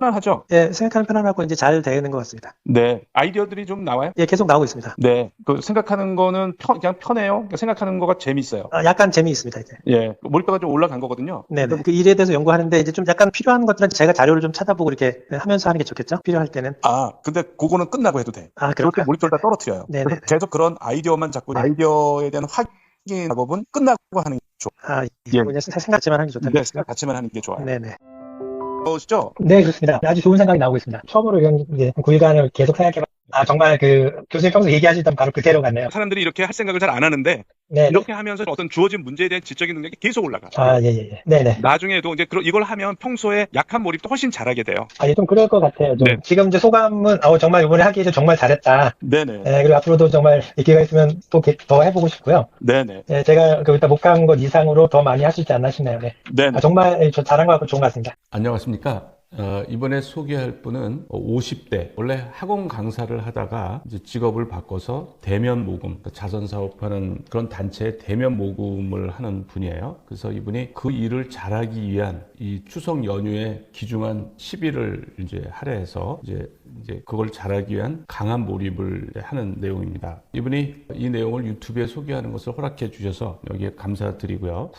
편안하죠? 예, 생각하는 편안하고 이제 잘 되는 것 같습니다. 네. 아이디어들이 좀 나와요? 예, 계속 나오고 있습니다. 네. 그 생각하는 거는 그냥 편해요? 그러니까 생각하는 거가 재밌어요. 약간 재미있습니다, 이제. 예. 몰입도가 좀 올라간 거거든요. 네네. 그 일에 대해서 연구하는데 이제 좀 약간 필요한 것들은 제가 자료를 좀 찾아보고 이렇게 하면서 하는 게 좋겠죠? 필요할 때는. 근데 그거는 끝나고 해도 돼. 그럴 때 그럴까요? 몰입도를 다 떨어뜨려요. 네네. 그래서 계속 그런 아이디어만 잡고 아이디어에 대한 확인 작업은 끝나고 하는 게 좋아요. 예. 그냥 생각지만 하는 게 좋다는 네, 거죠? 생각 같이만 하는 게 좋아요. 네네. 그러시죠? 네, 그렇습니다. 아주 좋은 생각이 나오고 있습니다. 처음으로 이런 이제 9일간을 계속 생각해봐. 정말 그 교수님 평소 얘기하시던 바로 그대로 같네요. 사람들이 이렇게 할 생각을 잘 안 하는데 네. 이렇게 하면서 어떤 주어진 문제에 대한 지적인 능력이 계속 올라가. 예. 네네. 나중에도 이제 이걸 하면 평소에 약한 몰입도 훨씬 잘하게 돼요. 예, 좀 그럴 것 같아요. 좀. 네. 지금 이제 소감은, 정말 이번에 하기 위해서 정말 잘했다. 네네. 그리고 앞으로도 정말 기회가 있으면 또 더 해보고 싶고요. 네네. 제가 일단 못간 것 이상으로 더 많이 할 수 있지 않나 싶네요. 네. 네네. 정말 저 잘한 것 같고 좋은 것 같습니다. 안녕하십니까. 이번에 소개할 분은 50대, 원래 학원 강사를 하다가 이제 직업을 바꿔서 대면 모금, 자선 사업하는 그런 단체의 대면 모금을 하는 분이에요. 그래서 이분이 그 일을 잘하기 위한 이 추석 연휴에 귀중한 10일을 이제 할애해서 이제 그걸 잘하기 위한 강한 몰입을 하는 내용입니다. 이분이 이 내용을 유튜브에 소개하는 것을 허락해 주셔서 여기에 감사드리고요.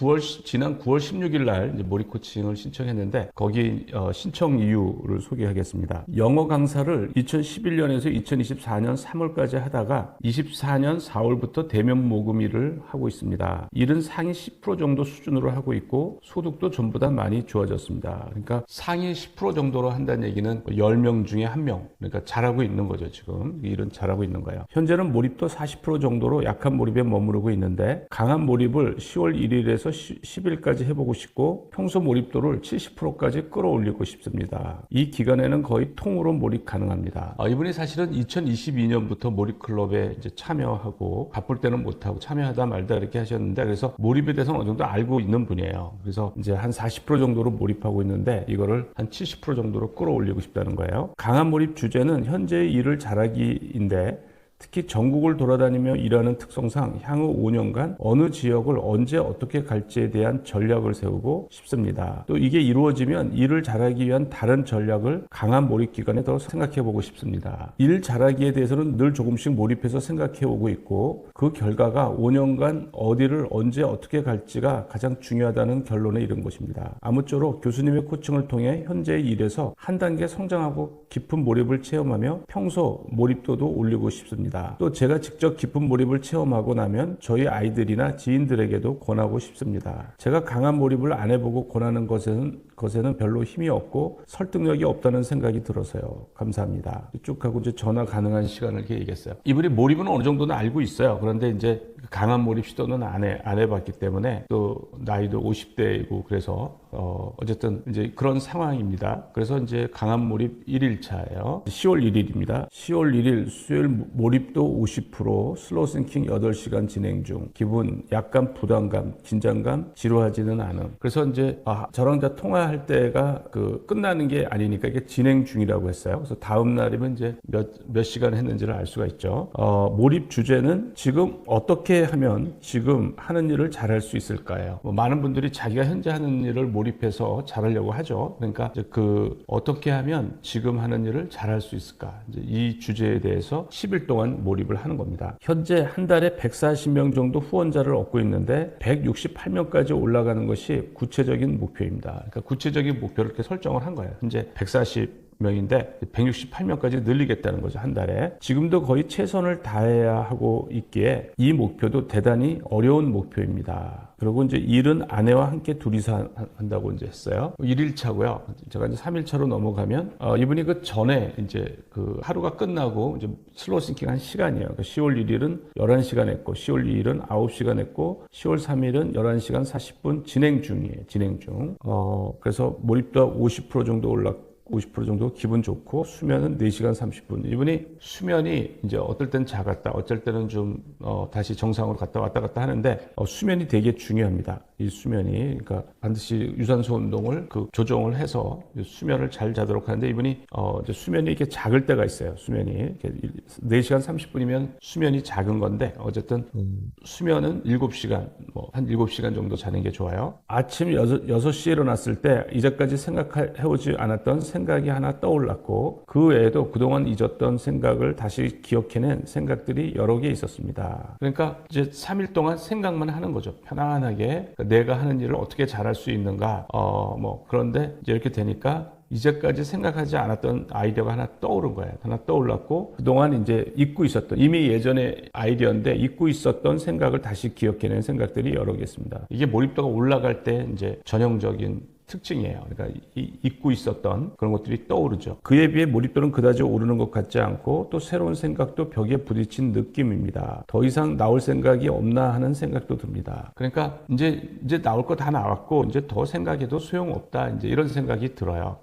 지난 9월 16일 날 이제 몰입 코칭을 신청했는데 거기 신청 이유를 소개하겠습니다. 영어 강사를 2011년에서 2024년 3월까지 하다가 24년 4월부터 대면 모금 일을 하고 있습니다. 일은 상위 10% 정도 수준으로 하고 있고 소득도 전보다 많이 좋아졌습니다. 그러니까 상위 10% 정도로 한다는 얘기는 10명 중에 1명. 그러니까 잘하고 있는 거죠, 지금. 일은 잘하고 있는 거예요. 현재는 몰입도 40% 정도로 약한 몰입에 머무르고 있는데 강한 몰입을 10월 1일에서 10일까지 해보고 싶고 평소 몰입도를 70%까지 끌어올리고 싶습니다. 이 기간에는 거의 통으로 몰입 가능합니다. 이분이 사실은 2022년부터 몰입클럽에 이제 참여하고 바쁠 때는 못하고 참여하다 말다 이렇게 하셨는데 그래서 몰입에 대해서는 어느 정도 알고 있는 분이에요. 그래서 이제 한 40% 정도로 몰입하고 있는데 이거를 한 70% 정도로 끌어올리고 싶다는 거예요. 강한 몰입 주제는 현재의 일을 잘하기인데 특히 전국을 돌아다니며 일하는 특성상 향후 5년간 어느 지역을 언제 어떻게 갈지에 대한 전략을 세우고 싶습니다. 또 이게 이루어지면 일을 잘하기 위한 다른 전략을 강한 몰입 기간에 더 생각해 보고 싶습니다. 일 잘하기에 대해서는 늘 조금씩 몰입해서 생각해 오고 있고 그 결과가 5년간 어디를 언제 어떻게 갈지가 가장 중요하다는 결론에 이른 것입니다. 아무쪼록 교수님의 코칭을 통해 현재의 일에서 한 단계 성장하고 깊은 몰입을 체험하며 평소 몰입도도 올리고 싶습니다. 또 제가 직접 깊은 몰입을 체험하고 나면 저희 아이들이나 지인들에게도 권하고 싶습니다. 제가 강한 몰입을 안 해보고 권하는 것에는 별로 힘이 없고 설득력이 없다는 생각이 들어서요. 감사합니다. 쭉 하고 이제 전화 가능한 시간을 이렇게 얘기했어요. 이분이 몰입은 어느 정도는 알고 있어요. 그런데 이제 강한 몰입 시도는 안 해봤기 때문에 또 나이도 50대이고 그래서 어쨌든 이제 그런 상황입니다. 그래서 이제 강한 몰입 1일차예요. 10월 1일입니다. 10월 1일 수요일 몰입도 50%, 슬로우 싱킹 8시간 진행 중, 기분 약간 부담감, 긴장감, 지루하지는 않음. 그래서 이제 저랑 다 통화할 때가 끝나는 게 아니니까 이게 진행 중이라고 했어요. 그래서 다음 날이면 이제 몇 시간 했는지를 알 수가 있죠. 몰입 주제는 지금 어떻게 하면 지금 하는 일을 잘할 수 있을까요? 많은 분들이 자기가 현재 하는 일을 몰입해서 잘하려고 하죠. 그러니까 이제 어떻게 하면 지금 하는 일을 잘할 수 있을까? 이제 이 주제에 대해서 10일 동안 몰입을 하는 겁니다. 현재 한 달에 140명 정도 후원자를 얻고 있는데 168명까지 올라가는 것이 구체적인 목표입니다. 그러니까 구체적인 목표를 이렇게 설정을 한 거예요. 현재 140명인데 168명까지 늘리겠다는 거죠, 한 달에. 지금도 거의 최선을 다해야 하고 있기에 이 목표도 대단히 어려운 목표입니다. 그리고 이제 일은 아내와 함께 둘이서 한다고 이제 했어요. 1일차고요. 제가 이제 3일차로 넘어가면, 이분이 그 전에 이제 하루가 끝나고 이제 슬로우 싱킹 한 시간이에요. 그러니까 10월 1일은 11시간 했고, 10월 2일은 9시간 했고, 10월 3일은 11시간 40분 진행 중이에요. 진행 중. 그래서 몰입도 50% 정도 50% 정도 기분 좋고 수면은 4시간 30분. 이분이 수면이 이제 어떨 땐 작았다, 어쩔 때는 좀 다시 정상으로 왔다 갔다 하는데 수면이 되게 중요합니다. 이 수면이. 그러니까 반드시 유산소 운동을 조정을 해서 수면을 잘 자도록 하는데, 이분이 이제 수면이 이렇게 작을 때가 있어요. 수면이 이렇게 4시간 30분이면 수면이 작은 건데, 어쨌든 수면은 7시간, 한 7시간 정도 자는 게 좋아요. 아침 6시에 일어났을 때 이제까지 생각해오지 않았던 생각이 하나 떠올랐고, 그 외에도 그동안 잊었던 생각을 다시 기억해낸 생각들이 여러 개 있었습니다. 그러니까 이제 3일 동안 생각만 하는 거죠. 편안하게 내가 하는 일을 어떻게 잘할 수 있는가. 그런데 이제 이렇게 되니까 이제까지 생각하지 않았던 아이디어가 하나 떠오른 거예요. 하나 떠올랐고, 그동안 이제 잊고 있었던, 이미 예전의 아이디어인데 잊고 있었던 생각을 다시 기억해낸 생각들이 여러 개 있습니다. 이게 몰입도가 올라갈 때 이제 전형적인 특징이에요. 그러니까 잊고 있었던 그런 것들이 떠오르죠. 그에 비해 몰입도는 그다지 오르는 것 같지 않고, 또 새로운 생각도 벽에 부딪힌 느낌입니다. 더 이상 나올 생각이 없나 하는 생각도 듭니다. 그러니까 이제 나올 거 다 나왔고, 이제 더 생각해도 소용없다, 이제 이런 생각이 들어요.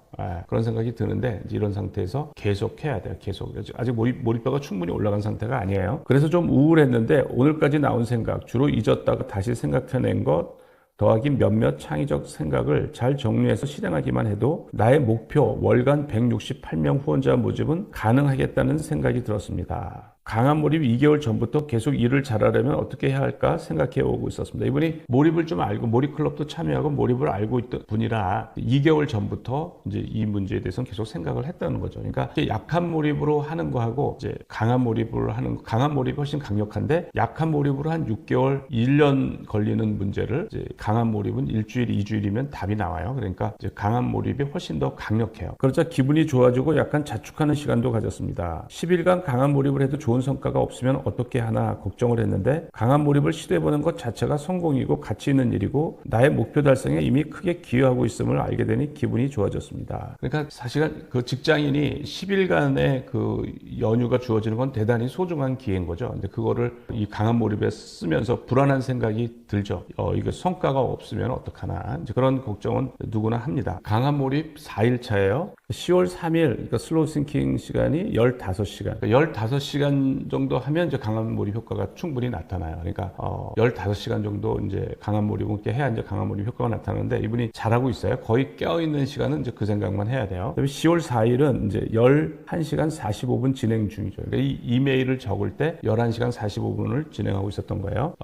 그런 생각이 드는데, 이제 이런 상태에서 계속 해야 돼요. 계속. 아직 몰입도가 충분히 올라간 상태가 아니에요. 그래서 좀 우울했는데, 오늘까지 나온 생각, 주로 잊었다가 다시 생각해낸 것 더하기 몇몇 창의적 생각을 잘 정리해서 실행하기만 해도 나의 목표 월간 168명 후원자 모집은 가능하겠다는 생각이 들었습니다. 강한 몰입 2개월 전부터 계속 일을 잘하려면 어떻게 해야 할까 생각해 오고 있었습니다. 이분이 몰입을 좀 알고, 몰입클럽도 참여하고 몰입을 알고 있던 분이라 2개월 전부터 이제 이 문제에 대해서는 계속 생각을 했다는 거죠. 그러니까 약한 몰입으로 하는 거하고 이제 강한 몰입을 하는 거, 강한 몰입이 훨씬 강력한데, 약한 몰입으로 한 6개월, 1년 걸리는 문제를 이제 강한 몰입은 일주일, 2주일이면 답이 나와요. 그러니까 이제 강한 몰입이 훨씬 더 강력해요. 그러자 기분이 좋아지고 약간 자축하는 시간도 가졌습니다. 10일간 강한 몰입을 해도 좋은 성과가 없으면 어떻게 하나 걱정을 했는데, 강한 몰입을 시도해보는 것 자체가 성공이고 가치 있는 일이고 나의 목표 달성에 이미 크게 기여하고 있음을 알게 되니 기분이 좋아졌습니다. 그러니까 사실은 그 직장인이 10일간의 그 연휴가 주어지는 건 대단히 소중한 기회인 거죠. 근데 그거를 이 강한 몰입에 쓰면서 불안한 생각이 들죠. 이거 성과가 없으면 어떡하나, 이제 그런 걱정은 누구나 합니다. 강한 몰입 4일차예요. 10월 3일, 그러니까 슬로우 싱킹 시간이 15시간. 15시간 정도 하면 이제 강한 몰입 효과가 충분히 나타나요. 그러니까 15시간 정도 이제 강한 몰입을 이렇게 해야 이제 강한 몰입 효과가 나타나는데, 이분이 잘하고 있어요. 거의 깨어 있는 시간은 이제 그 생각만 해야 돼요. 그다음에 10월 4일은 이제 11시간 45분 진행 중이죠. 그러니까 이 이메일을 적을 때 11시간 45분을 진행하고 있었던 거예요.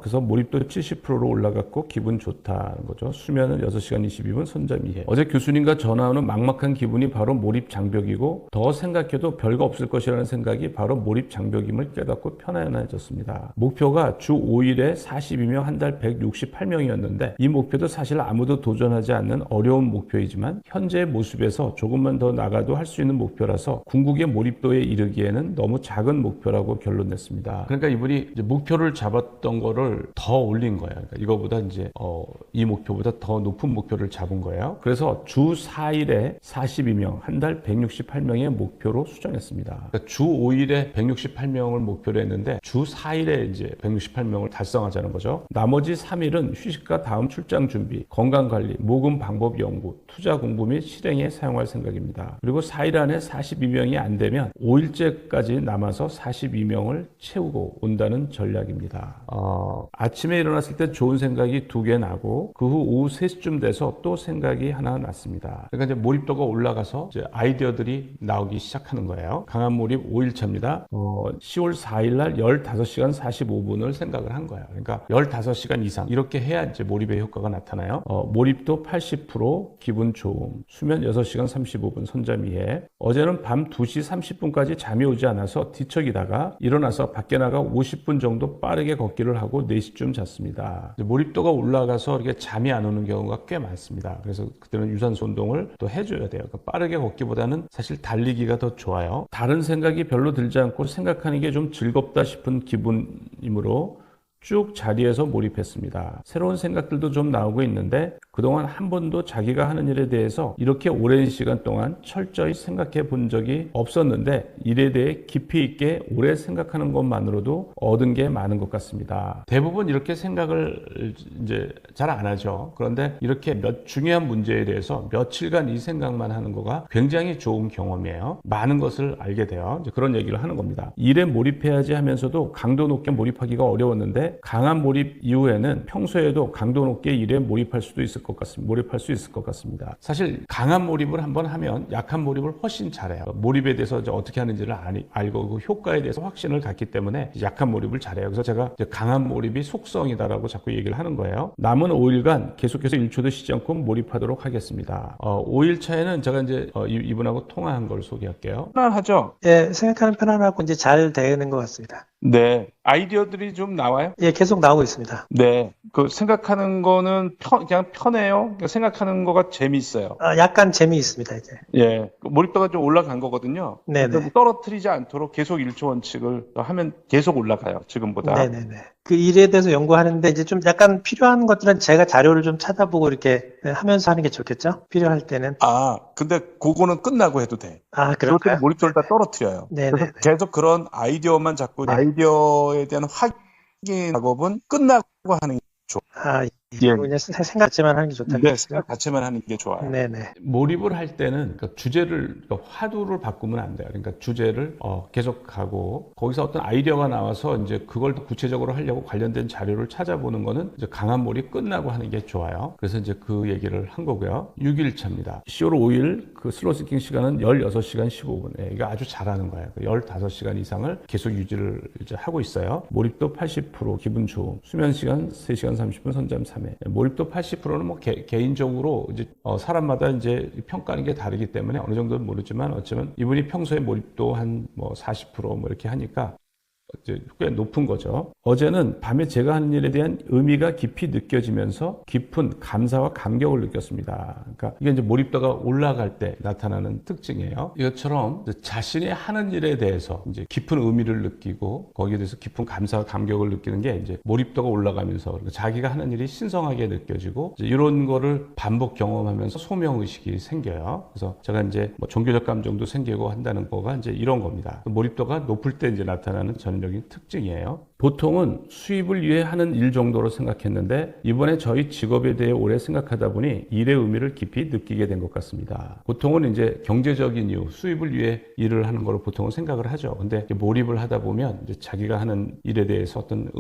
그래서 몰입도 70%로 올라갔고 기분 좋다는 거죠. 수면은 6시간 22분, 선잠 2회. 어제 교수님과 전화 오는 막막한 기분이 바로 몰입 장벽이고, 더 생각해도 별거 없을 것이라는 생각이 바로 몰입 장벽임을 깨닫고 편안해졌습니다. 목표가 주 5일에 42명, 한 달 168명이었는데 이 목표도 사실 아무도 도전하지 않는 어려운 목표이지만 현재의 모습에서 조금만 더 나가도 할 수 있는 목표라서 궁극의 몰입도에 이르기에는 너무 작은 목표라고 결론냈습니다. 그러니까 이분이 이제 목표를 잡았던 거를 더 올린 거예요. 그러니까 이거보다 이제 이 목표보다 더 높은 목표를 잡은 거예요. 그래서 주 4일에 42명, 한 달 168명의 목표로 수정했습니다. 그러니까 주 5일에 168명을 목표로 했는데 주 4일에 이제 168명을 달성하자는 거죠. 나머지 3일은 휴식과 다음 출장 준비, 건강관리, 모금 방법 연구, 투자 공부 및 실행에 사용할 생각입니다. 그리고 4일 안에 42명이 안 되면 5일째까지 남아서 42명을 채우고 온다는 전략입니다. 아침에 일어났을 때 좋은 생각이 2개 나고 그 후 오후 3시쯤 돼서 또 생각이 하나 났습니다. 그러니까 이제 몰입도가 올라가서 이제 아이디어들이 나오기 시작하는 거예요. 강한 몰입 5일차입니다. 10월 4일 날 15시간 45분을 생각을 한 거예요. 그러니까 15시간 이상 이렇게 해야 이제 몰입의 효과가 나타나요. 몰입도 80%, 기분 좋음, 수면 6시간 35분, 선잠 2회. 어제는 밤 2시 30분까지 잠이 오지 않아서 뒤척이다가 일어나서 밖에 나가 50분 정도 빠르게 걷기를 하고 4시쯤 잤습니다. 몰입도가 올라가서 이렇게 잠이 안 오는 경우가 꽤 많습니다. 그래서 그때는 유산소 운동을 또 해줘야 돼요. 그러니까 빠르게 걷기보다는 사실 달리기가 더 좋아요. 다른 생각이 별로 들지 않고 생각하는 게 좀 즐겁다 싶은 기분이므로 쭉 자리에서 몰입했습니다. 새로운 생각들도 좀 나오고 있는데 그동안 한 번도 자기가 하는 일에 대해서 이렇게 오랜 시간 동안 철저히 생각해 본 적이 없었는데 일에 대해 깊이 있게 오래 생각하는 것만으로도 얻은 게 많은 것 같습니다. 대부분 이렇게 생각을 이제 잘 안 하죠. 그런데 이렇게 중요한 문제에 대해서 며칠간 이 생각만 하는 거가 굉장히 좋은 경험이에요. 많은 것을 알게 돼요. 이제 그런 얘기를 하는 겁니다. 일에 몰입해야지 하면서도 강도 높게 몰입하기가 어려웠는데 강한 몰입 이후에는 평소에도 강도 높게 일에 몰입할 수 있을 것 같습니다. 사실 강한 몰입을 한번 하면 약한 몰입을 훨씬 잘해요. 몰입에 대해서 이제 어떻게 하는지를 알고 그 효과에 대해서 확신을 갖기 때문에 약한 몰입을 잘해요. 그래서 제가 이제 강한 몰입이 속성이다라고 자꾸 얘기를 하는 거예요. 남은 5일간 계속해서 1초도 쉬지 않고 몰입하도록 하겠습니다. 5일 차에는 제가 이제 이분하고 통화한 걸 소개할게요. 편안하죠? 예, 생각하는 편안하고 이제 잘 되는 것 같습니다. 네. 아이디어들이 좀 나와요? 예, 계속 나오고 있습니다. 네. 그 생각하는 거는 그냥 편해요? 그러니까 생각하는 거가 재미있어요. 약간 재미있습니다, 이제. 예. 몰입도가 좀 올라간 거거든요. 네네. 떨어뜨리지 않도록 계속 1초 원칙을 하면 계속 올라가요. 지금보다. 네네네. 그 일에 대해서 연구하는데 이제 좀 약간 필요한 것들은 제가 자료를 좀 찾아보고 이렇게 하면서 하는 게 좋겠죠? 필요할 때는. 근데 그거는 끝나고 해도 돼. 그럴까요? 몰입도를 다 떨어뜨려요. 네네. 그래서 계속 그런 아이디어만 자꾸 아이디어에 대한 확인 작업은 끝나고 하는 게 좋아요. 예. 그냥 생각 자체만 하는 게 좋다는 네, 거죠? 생각 자체만 하는 게 좋아요. 네네. 몰입을 할 때는 그러니까 주제를 화두를 바꾸면 안 돼요. 그러니까 주제를 계속 가고 거기서 어떤 아이디어가 나와서 이제 그걸 구체적으로 하려고 관련된 자료를 찾아보는 거는 이제 강한 몰입 끝나고 하는 게 좋아요. 그래서 이제 그 얘기를 한 거고요. 6일 차입니다. 10월 5일 그 슬로우 시킹 시간은 16시간 15분. 예, 이거 아주 잘하는 거예요. 15시간 이상을 계속 유지를 이제 하고 있어요. 몰입도 80%, 기분 좋음. 수면 시간 3시간 30분, 선잠 3회. 몰입도 80%는 뭐 개인적으로 이제 사람마다 이제 평가하는 게 다르기 때문에 어느 정도는 모르지만 어쩌면 이분이 평소에 몰입도 한 뭐 40% 이렇게 하니까 꽤 높은 거죠. 어제는 밤에 제가 하는 일에 대한 의미가 깊이 느껴지면서 깊은 감사와 감격을 느꼈습니다. 그러니까 이게 이제 몰입도가 올라갈 때 나타나는 특징이에요. 이것처럼 자신이 하는 일에 대해서 이제 깊은 의미를 느끼고 거기에 대해서 깊은 감사와 감격을 느끼는 게 이제 몰입도가 올라가면서 자기가 하는 일이 신성하게 느껴지고 이런 거를 반복 경험하면서 소명 의식이 생겨요. 그래서 제가 이제 뭐 종교적 감정도 생기고 한다는 거가 이제 이런 겁니다. 몰입도가 높을 때 이제 나타나는 전형적인 특징이에요. 보통은 수입을 위해 하는 일 정도로 생각했는데 이번에 저희 직업에 대해 오래 생각하다 보니 일의 의미를 깊이 느끼게 된 것 같습니다. 보통은 이제 경제적인 이유, 수입을 위해 일을 하는 걸 보통은 생각을 하죠. 근데 몰입을 하다 보면 이제 자기가 하는 일에 대해서 어떤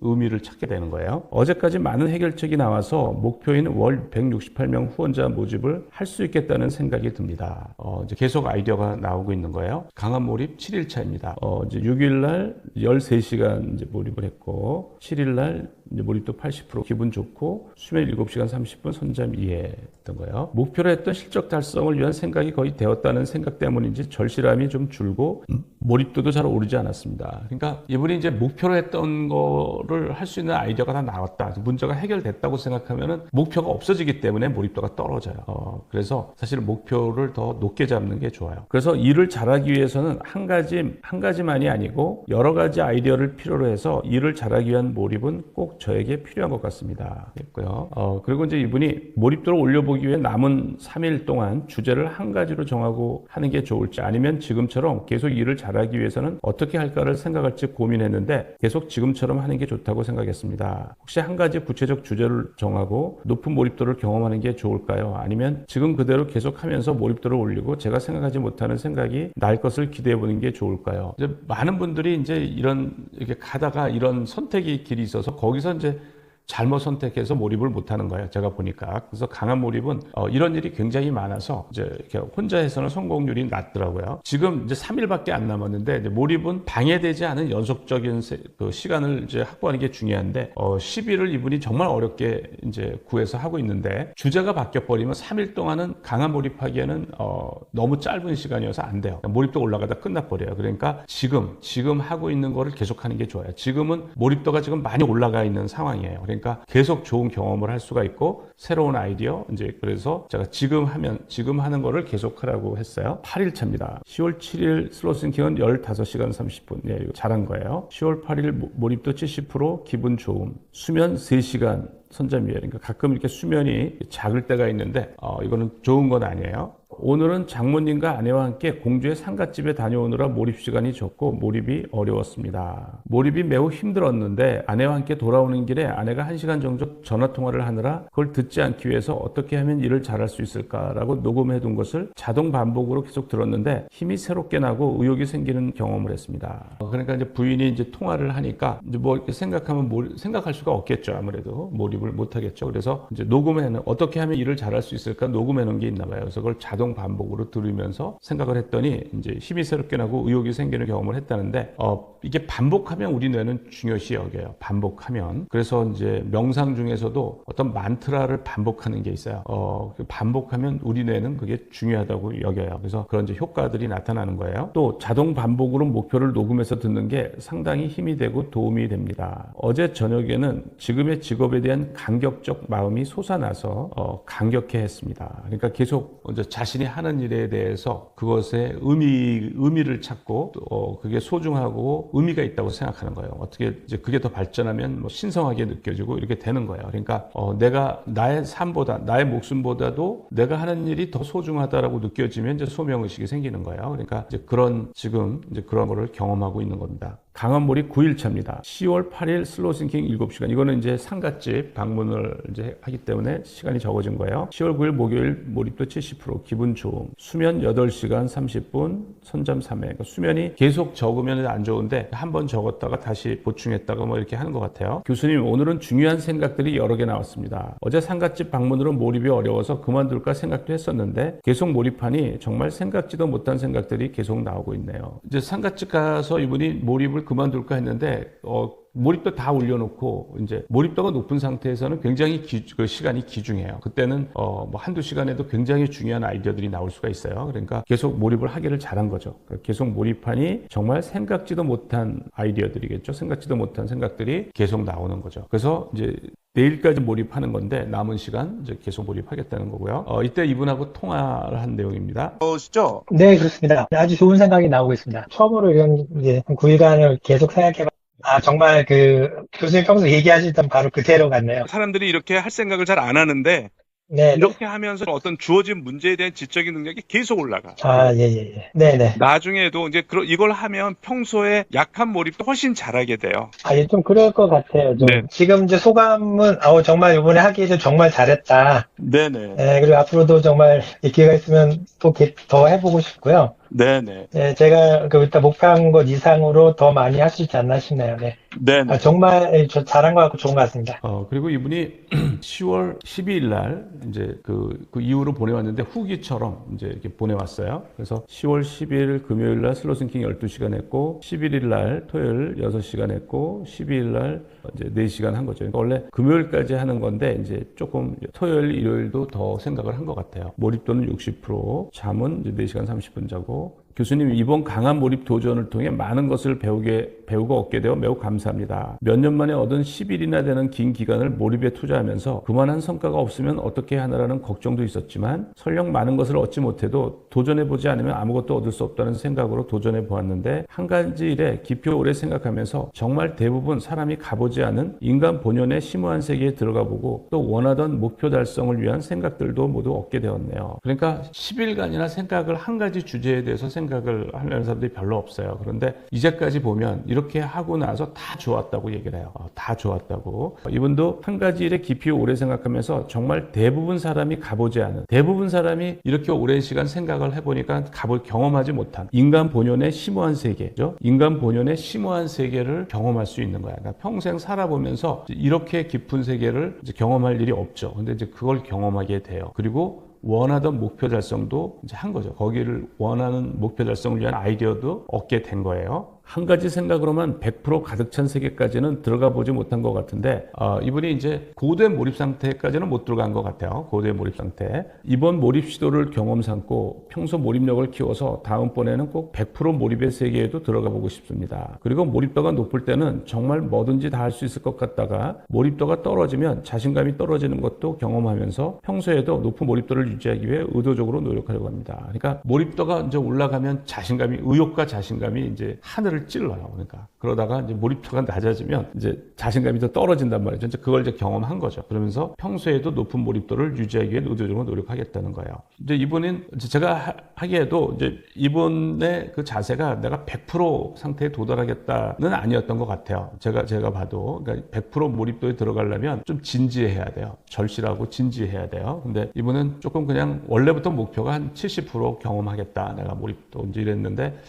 의미를 찾게 되는 거예요. 어제까지 많은 해결책이 나와서 목표인 월 168명 후원자 모집을 할 수 있겠다는 생각이 듭니다. 이제 계속 아이디어가 나오고 있는 거예요. 강한 몰입 7일차입니다. 이제 6일날 13시간 이제 몰입을 했고 7일날 이제 몰입도 80% 기분 좋고 수면 7시간 30분 선잠 2회 했던 거예요. 목표로 했던 실적 달성을 위한 생각이 거의 되었다는 생각 때문인지 절실함이 좀 줄고 몰입도도 잘 오르지 않았습니다. 그러니까 이분이 이제 목표로 했던 거를 할 수 있는 아이디어가 다 나왔다. 문제가 해결됐다고 생각하면은 목표가 없어지기 때문에 몰입도가 떨어져요. 그래서 사실 목표를 더 높게 잡는 게 좋아요. 그래서 일을 잘하기 위해서는 한 가지만이 아니고 여러 가지 아이디어를 필요로 해서 일을 잘하기 위한 몰입은 꼭 저에게 필요한 것 같습니다. 했고요. 그리고 이제 이분이 몰입도를 올려보기 위해 남은 3일 동안 주제를 한 가지로 정하고 하는 게 좋을지 아니면 지금처럼 계속 일을 잘하기 위해서는 어떻게 할까를 생각할지 고민했는데 계속 지금처럼 하는 게 좋다고 생각했습니다. 혹시 한 가지 구체적 주제를 정하고 높은 몰입도를 경험하는 게 좋을까요? 아니면 지금 그대로 계속하면서 몰입도를 올리고 제가 생각하지 못하는 생각이 날 것을 기대해보는 게 좋을까요? 이제 많은 분들이 이제 이렇게 가다가 이런 선택의 길이 있어서 거기서 이제 잘못 선택해서 몰입을 못하는 거예요. 제가 보니까. 그래서 강한 몰입은 이런 일이 굉장히 많아서 이제 이렇게 혼자 해서는 성공률이 낮더라고요. 지금 이제 3일밖에 안 남았는데 이제 몰입은 방해되지 않은 연속적인 그 시간을 이제 확보하는 게 중요한데 10일을 이분이 정말 어렵게 이제 구해서 하고 있는데 주제가 바뀌어 버리면 3일 동안은 강한 몰입하기에는 너무 짧은 시간이어서 안 돼요. 몰입도 올라가다 끝나버려요. 그러니까 지금 하고 있는 거를 계속하는 게 좋아요. 지금은 몰입도가 지금 많이 올라가 있는 상황이에요. 그러니까 계속 좋은 경험을 할 수가 있고 새로운 아이디어 이제 그래서 제가 지금 하는 거를 계속 하라고 했어요. 8일 차입니다. 10월 7일 슬로우 싱킹은 15시간 30분. 네, 이거 잘한 거예요. 10월 8일 몰입도 70% 기분 좋음. 수면 3시간 선점이에요. 그러니까 가끔 이렇게 수면이 작을 때가 있는데 이거는 좋은 건 아니에요. 오늘은 장모님과 아내와 함께 공주의 상갓집에 다녀오느라 몰입 시간이 적고 몰입이 어려웠습니다. 몰입이 매우 힘들었는데 아내와 함께 돌아오는 길에 아내가 1시간 정도 전화통화를 하느라 그걸 듣지 않기 위해서 어떻게 하면 일을 잘할 수 있을까라고 녹음해둔 것을 자동 반복으로 계속 들었는데 힘이 새롭게 나고 의욕이 생기는 경험을 했습니다. 그러니까 이제 부인이 이제 통화를 하니까 이제 뭐 이렇게 생각하면 생각할 수가 없겠죠. 아무래도 몰입을 못 하겠죠. 그래서 이제 녹음해는 어떻게 하면 일을 잘할 수 있을까 녹음해놓은 게 있나 봐요. 그래서 그걸 자동 반복으로 들으면서 생각을 했더니 이제 힘이 새롭게 나고 의욕이 생기는 경험을 했다는데 이게 반복하면 우리 뇌는 중요시 여겨요. 반복하면. 그래서 이제 명상 중에서도 어떤 만트라를 반복하는 게 있어요. 반복하면 우리 뇌는 그게 중요하다고 여겨요. 그래서 그런 이제 효과들이 나타나는 거예요. 또 자동 반복으로 목표를 녹음해서 듣는 게 상당히 힘이 되고 도움이 됩니다. 어제 저녁에는 지금의 직업에 대한 감격적 마음이 솟아나서 감격해 했습니다. 그러니까 계속 이제 자신이 하는 일에 대해서 그것에 의미를 찾고 그게 소중하고 의미가 있다고 생각하는 거예요. 어떻게 이제 그게 더 발전하면 뭐 신성하게 느껴지고 이렇게 되는 거예요. 그러니까 내가 나의 삶보다 나의 목숨보다도 내가 하는 일이 더 소중하다라고 느껴지면 이제 소명의식이 생기는 거예요. 그러니까 이제 지금 이제 그런 거를 경험하고 있는 겁니다. 강한 몰입 9일차입니다. 10월 8일 슬로우싱킹 7시간. 이거는 이제 상갓집 방문을 이제 하기 때문에 시간이 적어진 거예요. 10월 9일 목요일 몰입도 70%, 기분 좋음. 수면 8시간 30분, 선잠 3회. 그러니까 수면이 계속 적으면 안 좋은데 한 번 적었다가 다시 보충했다가 뭐 이렇게 하는 것 같아요. 교수님, 오늘은 중요한 생각들이 여러 개 나왔습니다. 어제 상갓집 방문으로 몰입이 어려워서 그만둘까 생각도 했었는데 계속 몰입하니 정말 생각지도 못한 생각들이 계속 나오고 있네요. 이제 상갓집 가서 이분이 몰입을 그만둘까 했는데 몰입도 다 올려놓고 이제 몰입도가 높은 상태에서는 굉장히 그 시간이 귀중해요. 그때는 뭐 한두 시간에도 굉장히 중요한 아이디어들이 나올 수가 있어요. 그러니까 계속 몰입을 하기를 잘한 거죠. 그러니까 계속 몰입하니 정말 생각지도 못한 아이디어들이겠죠. 생각지도 못한 생각들이 계속 나오는 거죠. 그래서 이제 내일까지 몰입하는 건데 남은 시간 이제 계속 몰입하겠다는 거고요. 이때 이분하고 통화를 한 내용입니다. 시죠? 네, 그렇습니다. 아주 좋은 생각이 나오고 있습니다. 처음으로 이런 이제 9일간을 계속 생각해봐. 정말 교수님 평소 얘기하시던 바로 그대로 같네요. 사람들이 이렇게 할 생각을 잘 안 하는데 네. 이렇게 하면서 어떤 주어진 문제에 대한 지적인 능력이 계속 올라가. 예. 네네. 나중에도 이제 이걸 하면 평소에 약한 몰입도 훨씬 잘하게 돼요. 예, 좀 그럴 것 같아요. 좀. 네. 지금 이제 소감은, 정말 이번에 하기에도 정말 잘했다. 네네. 네, 그리고 앞으로도 정말 기회가 있으면 또 더 해보고 싶고요. 네네. 네, 제가 일단 목표한 것 이상으로 더 많이 할 수 있지 않나 싶네요. 네. 네네. 정말 잘한 것 같고 좋은 것 같습니다. 그리고 이분이 10월 12일 날 이제 그 이후로 보내왔는데 후기처럼 이제 이렇게 보내왔어요. 그래서 10월 10일 금요일 날 슬로우싱킹 12시간 했고 11일 날 토요일 6시간 했고 12일 날 이제 4시간 한 거죠. 그러니까 원래 금요일까지 하는 건데 이제 조금 토요일, 일요일도 더 생각을 한 것 같아요. 몰입도는 60%, 잠은 이제 4시간 30분 자고. 교수님, 이번 강한 몰입 도전을 통해 많은 것을 배우고 얻게 되어 매우 감사합니다. 몇 년 만에 얻은 10일이나 되는 긴 기간을 몰입에 투자하면서 그만한 성과가 없으면 어떻게 하나라는 걱정도 있었지만 설령 많은 것을 얻지 못해도 도전해보지 않으면 아무것도 얻을 수 없다는 생각으로 도전해보았는데 한 가지 일에 깊이 오래 생각하면서 정말 대부분 사람이 가보지 않은 인간 본연의 심오한 세계에 들어가보고 또 원하던 목표 달성을 위한 생각들도 모두 얻게 되었네요. 그러니까 10일간이나 생각을 한 가지 주제에 대해서 생각을 하려는 사람들이 별로 없어요. 그런데 이제까지 보면 이렇게 하고 나서 다 좋았다고 얘기를 해요. 다 좋았다고. 이분도 한 가지 일에 깊이 오래 생각하면서 정말 대부분 사람이 가보지 않은, 대부분 사람이 이렇게 오랜 시간 생각을 해보니까 경험하지 못한 인간 본연의 심오한 세계죠. 인간 본연의 심오한 세계를 경험할 수 있는 거야. 그러니까 평생 살아보면서 이렇게 깊은 세계를 이제 경험할 일이 없죠. 근데 이제 그걸 경험하게 돼요. 그리고 원하던 목표 달성도 이제 한 거죠. 거기를 원하는 목표 달성을 위한 아이디어도 얻게 된 거예요. 한 가지 생각으로만 100% 가득 찬 세계까지는 들어가 보지 못한 것 같은데 이분이 이제 고도의 몰입 상태까지는 못 들어간 것 같아요. 고도의 몰입 상태. 이번 몰입 시도를 경험 삼고 평소 몰입력을 키워서 다음번에는 꼭 100% 몰입의 세계에도 들어가 보고 싶습니다. 그리고 몰입도가 높을 때는 정말 뭐든지 다 할 수 있을 것 같다가 몰입도가 떨어지면 자신감이 떨어지는 것도 경험하면서 평소에도 높은 몰입도를 유지하기 위해 의도적으로 노력하려고 합니다. 그러니까 몰입도가 이제 올라가면 의욕과 자신감이 이제 하늘을 사례를 찔러요. 그러니까 그러다가 이제 몰입도가 낮아지면 이제 자신감이 더 떨어진단 말이죠. 이제 그걸 이제 경험한 거죠. 그러면서 평소에도 높은 몰입도를 유지하기 위해 의도적으로 노력하겠다는 거예요. 이제 이분은 제가 하기에도 이제 이분의 그 자세가 내가 100% 상태에 도달하겠다는 아니었던 것 같아요. 제가 봐도 그러니까 100% 몰입도에 들어가려면 좀 진지해야 돼요. 절실하고 진지해야 돼요. 근데 이분은 조금 그냥 원래부터 목표가 한 70% 경험하겠다. 내가 몰입도 이제 이랬는데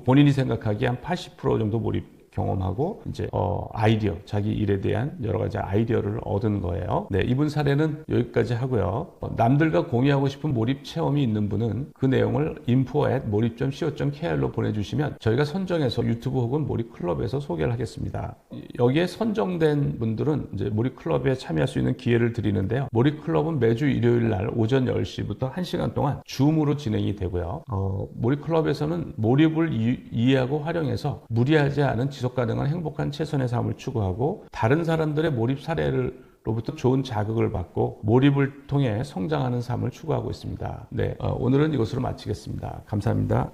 본인이 생각하기에 한 80% 정도 몰입 경험하고 이제 아이디어, 자기 일에 대한 여러 가지 아이디어를 얻은 거예요. 네, 이분 사례는 여기까지 하고요. 남들과 공유하고 싶은 몰입 체험이 있는 분은 그 내용을 info@몰입.co.kr로 보내주시면 저희가 선정해서 유튜브 혹은 몰입 클럽에서 소개를 하겠습니다. 여기에 선정된 분들은 이제 몰입 클럽에 참여할 수 있는 기회를 드리는데요. 몰입 클럽은 매주 일요일 날 오전 10시부터 1시간 동안 줌으로 진행이 되고요. 몰입 클럽에서는 몰입을 이해하고 활용해서 무리하지 않은 지속 가능한 행복한 최선의 삶을 추구하고 다른 사람들의 몰입 사례로부터 좋은 자극을 받고 몰입을 통해 성장하는 삶을 추구하고 있습니다. 네, 오늘은 이것으로 마치겠습니다. 감사합니다.